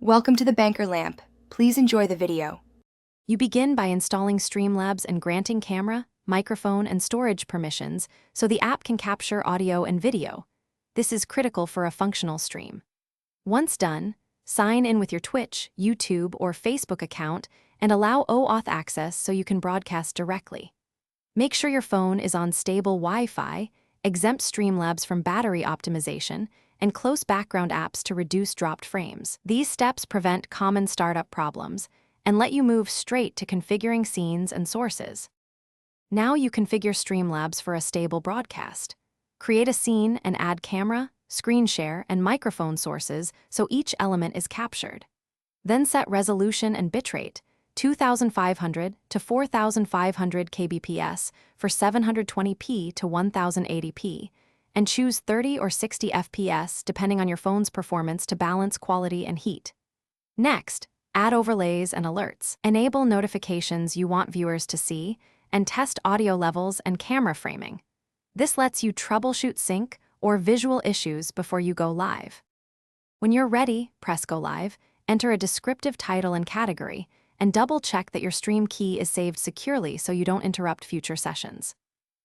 Welcome to the Banker Lamp. Please enjoy the video. You begin by installing Streamlabs and granting camera, microphone, and storage permissions so the app can capture audio and video. This is critical for a functional stream. Once done, sign in with your Twitch, YouTube, or Facebook account and allow OAuth access so you can broadcast directly. Make sure your phone is on stable Wi-Fi, exempt Streamlabs from battery optimization, and close background apps to reduce dropped frames. These steps prevent common startup problems and let you move straight to configuring scenes and sources. Now you configure Streamlabs for a stable broadcast. Create a scene and add camera, screen share, and microphone sources so each element is captured. Then set resolution and bitrate, 2500 to 4500 kbps for 720p to 1080p, and choose 30 or 60 FPS depending on your phone's performance to balance quality and heat. Next, add overlays and alerts. Enable notifications you want viewers to see, and test audio levels and camera framing. This lets you troubleshoot sync or visual issues before you go live. When you're ready, press Go Live, enter a descriptive title and category, and double-check that your stream key is saved securely so you don't interrupt future sessions.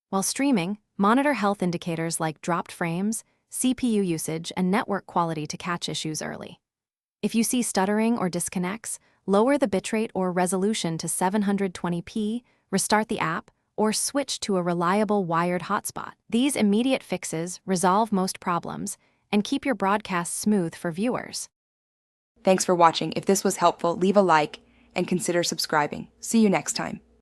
While streaming, monitor health indicators like dropped frames, CPU usage, and network quality to catch issues early. If you see stuttering or disconnects, lower the bitrate or resolution to 720p, restart the app, or switch to a reliable wired hotspot. These immediate fixes resolve most problems and keep your broadcast smooth for viewers. Thanks for watching. If this was helpful, leave a like and consider subscribing. See you next time.